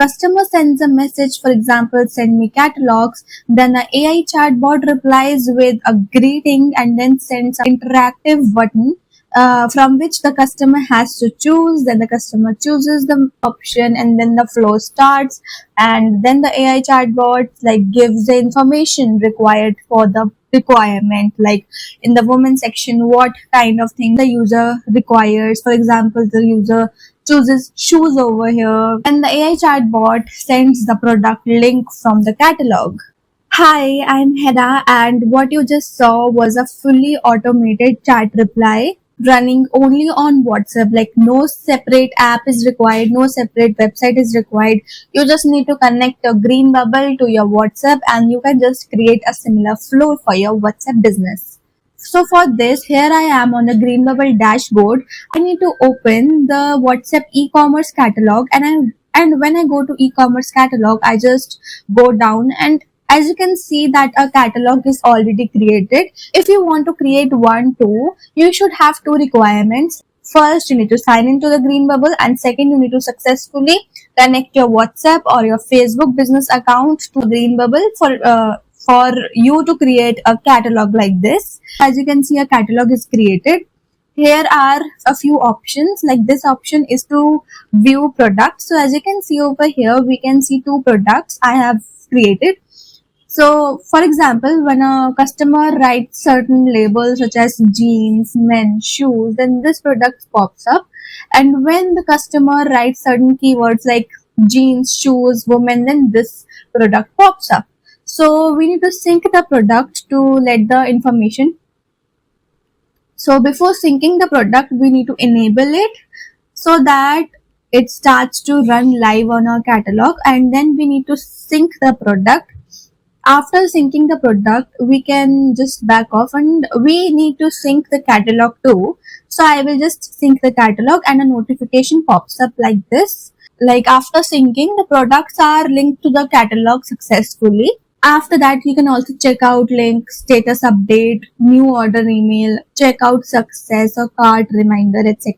customer sends a message, for example, send me catalogs, then the AI chatbot replies with a greeting and then sends an interactive button from which the customer has to choose. Then the customer chooses the option and then the flow starts, and then the AI chatbot like gives the information required for the requirement, like in the women section what kind of thing the user requires. For example, the user chooses shoes over here, and the AI chatbot sends the product link from the catalog. Hi, I'm Heda, and what you just saw was a fully automated chat reply running only on WhatsApp. Like, no separate app is required, no separate website is required. You just need to connect a green bubble to your WhatsApp, and you can just create a similar flow for your WhatsApp business. So for this, here I am on the Green Bubble dashboard. I need to open the WhatsApp e-commerce catalog, and when I go to e-commerce catalog, I just go down, and as you can see that a catalog is already created. If you want to create one too, you should have two requirements. First, you need to sign into the Green Bubble, and second, you need to successfully connect your WhatsApp or your Facebook business account to Green Bubble for you to create a catalog like this. As you can see, a catalog is created. Here are a few options. Like, this option is to view products. So as you can see over here, we can see two products I have created. So for example, when a customer writes certain labels such as jeans, men, shoes, then this product pops up. And when the customer writes certain keywords like jeans, shoes, women, then this product pops up. So we need to sync the product to let the information. So before syncing the product, we need to enable it so that it starts to run live on our catalog, and then we need to sync the product. After syncing the product, we can just back off, and we need to sync the catalog too. So I will just sync the catalog, and a notification pops up like this. Like, after syncing, the products are linked to the catalog successfully. After that, you can also check out link, status update, new order email, checkout success or cart reminder, etc.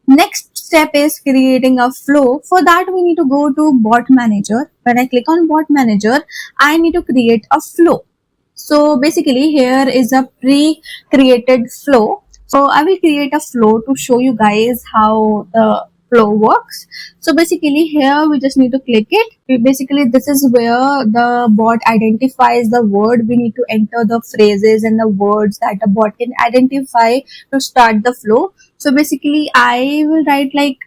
Next step is creating a flow. For that, we need to go to bot manager. When I click on bot manager, I need to create a flow. So basically, here is a pre-created flow. So I will create a flow to show you guys how the flow works. So basically, here we just need to click it. Basically, this is where the bot identifies the word. We need to enter the phrases and the words that the bot can identify to start the flow. So basically, I will write like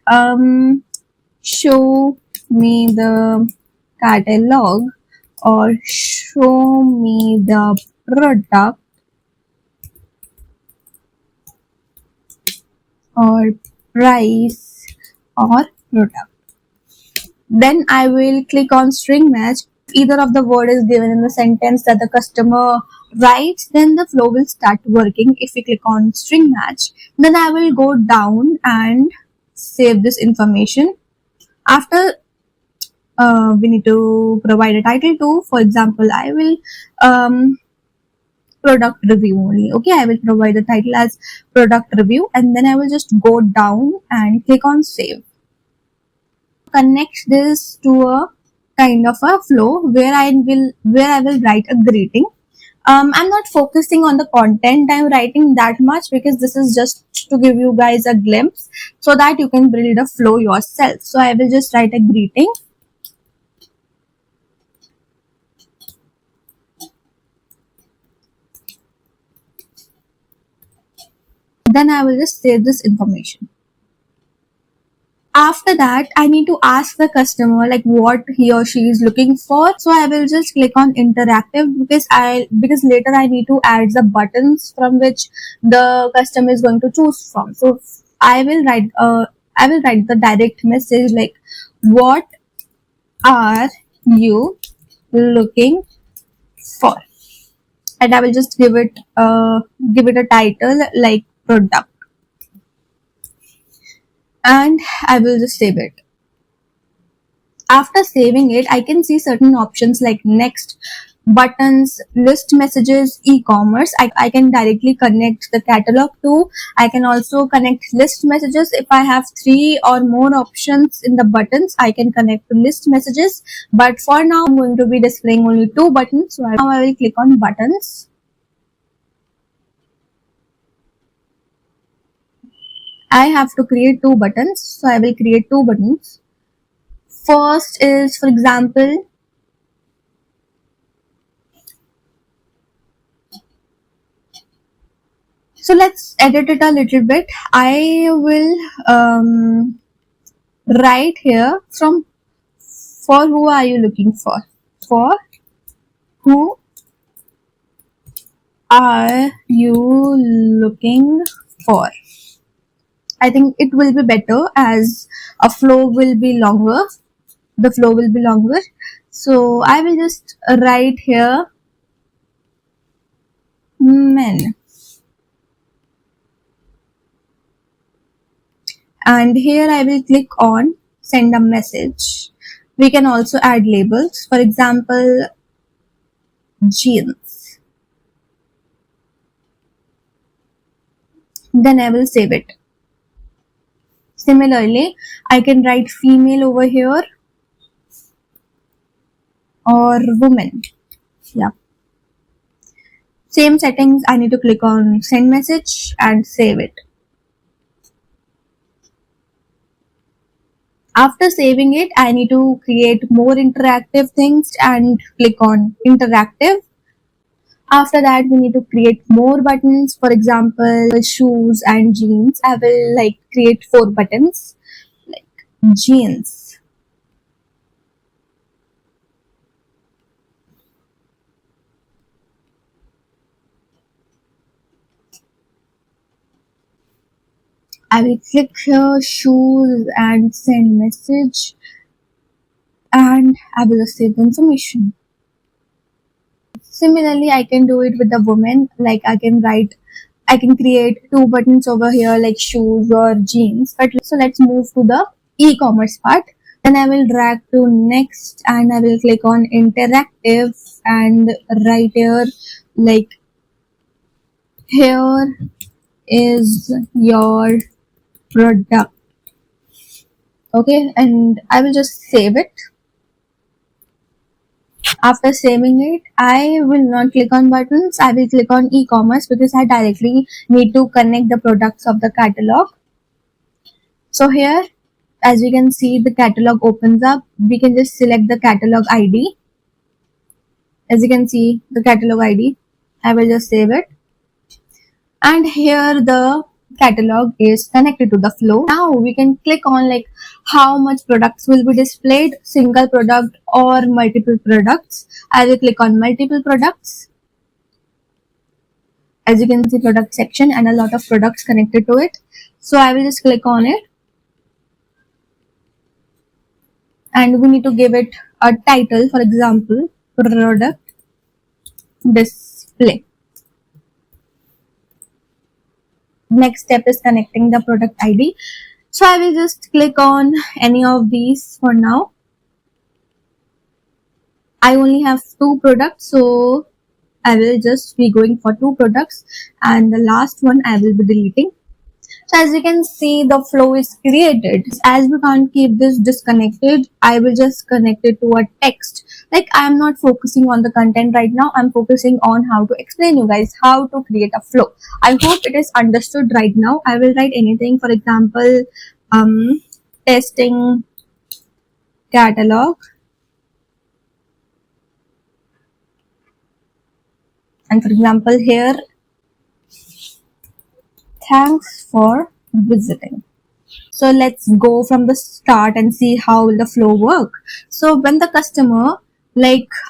show me the catalog, or show me the product, or price, or product. Then I will click on string match. If either of the word is given in the sentence that the customer writes, then the flow will start working. If we click on string match, then I will go down and save this information. After we need to provide a title too. For example, I will product review only. Okay, I will provide the title as product review, and then I will just go down and click on save. Connect this to a kind of a flow where I will write a greeting. I'm not focusing on the content I'm writing that much, because this is just to give you guys a glimpse so that you can build a flow yourself. So I will just write a greeting. Then I will just save this information. After that, I need to ask the customer like what he or she is looking for. So I will just click on interactive, because later I need to add the buttons from which the customer is going to choose from. So I will write the direct message like, what are you looking for? And I will just give it a title like product, and I will just save it. After saving it, I can see certain options like next, buttons, list messages, e-commerce. I can directly connect the catalog to. I can also connect list messages. If I have 3 or more options in the buttons, I can connect to list messages. But for now, I'm going to be displaying only 2 buttons. So now I will click on buttons. I have to create 2 buttons. So I will create 2 buttons. First is, for example, so let's edit it a little bit. I will write here from for who are you looking for? For who are you looking for? I think it will be better as a flow will be longer. The flow will be longer. So I will just write here men. And here I will click on send a message. We can also add labels. For example, jeans. Then I will save it. Similarly, I can write female over here or woman. Yeah. Same settings. I need to click on send message and save it. After saving it, I need to create more interactive things and click on interactive. After that, we need to create more buttons. For example, shoes and jeans. I will create 4 buttons like jeans. I will click here shoes and send message, and I will save the information. Similarly, I can do it with the woman. I can create 2 buttons over here like shoes or jeans. But so let's move to the e-commerce part. Then I will drag to next and I will click on interactive and right here here is your product. Okay, and I will just save it. After saving it, I will not click on buttons. I will click on e-commerce because I directly need to connect the products of the catalog. So here, as you can see, the catalog opens up. We can just select the catalog ID. As you can see, the catalog ID. I will just save it. And here the catalog is connected to the flow. Now we can click on how much products will be displayed, single product or multiple products. I will click on multiple products. As you can see, product section and a lot of products connected to it. So I will just click on it. And we need to give it a title, for example, product display. Next step is connecting the product ID. So I will just click on any of these for now. I only have 2 products, so I will just be going for 2 products and the last one I will be deleting. So as you can see, the flow is created. As we can't keep this disconnected, I will just connect it to a text. I am not focusing on the content right now. I'm focusing on how to explain you guys how to create a flow. I hope it is understood right now. I will write anything, for example, testing catalog. And for example, here, thanks for visiting. So let's go from the start and see how will the flow work. So when the customer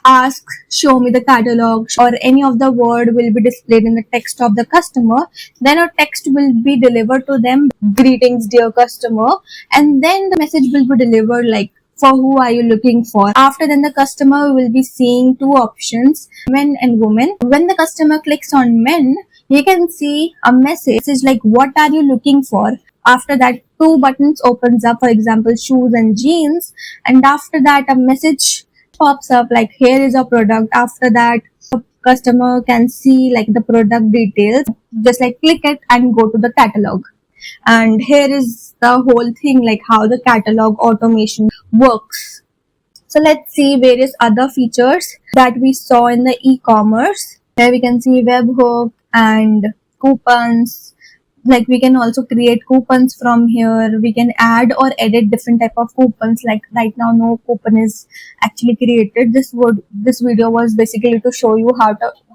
asks, show me the catalog, or any of the word will be displayed in the text of the customer, then a text will be delivered to them, greetings dear customer, and then the message will be delivered for who are you looking for. After then the customer will be seeing 2 options, men and women. When the customer clicks on men, you can see a message what are you looking for. After that, 2 buttons opens up, for example, shoes and jeans, and after that a message pops up like here is a product. After that, customer can see like the product details. Just like click it and go to the catalog. And here is the whole thing like how the catalog automation works. So let's see various other features that we saw in the e-commerce. Here we can see webhook and coupons. Like we can also create coupons from here. We can add or edit different type of coupons. Like right now no coupon is actually created. This video was basically to show you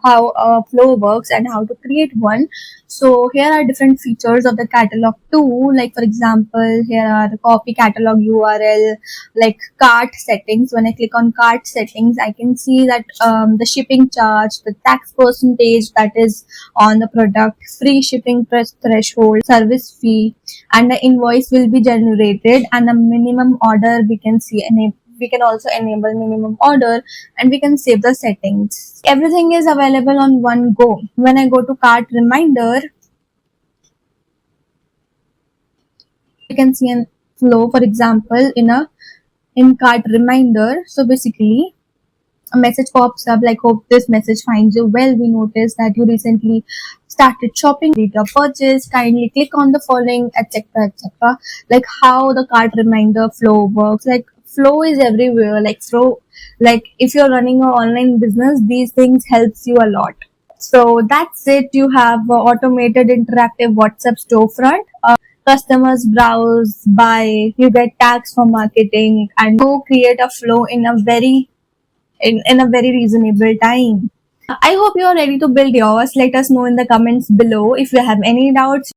how a flow works and how to create one. So here are different features of the catalog too. Like for example, here are the copy catalog URL, like cart settings. When I click on cart settings, I can see that the shipping charge, the tax percentage that is on the product, free shipping threshold, service fee, and the invoice will be generated, and a minimum order we can see. And we can also enable minimum order, and we can save the settings. Everything is available on one go. When I go to cart reminder, you can see a flow. For example, in cart reminder, so basically a message pops up like hope this message finds you well. We noticed that you recently started shopping, complete your purchase, kindly click on the following, etc, etc. Like how the cart reminder flow works. Like flow is everywhere. Like if you're running an online business, these things helps you a lot. So that's it. You have automated interactive WhatsApp storefront. Customers browse, buy, you get tags for marketing, and you create a flow in a very reasonable time. I hope you are ready to build yours. Let us know in the comments below. If you have any doubts,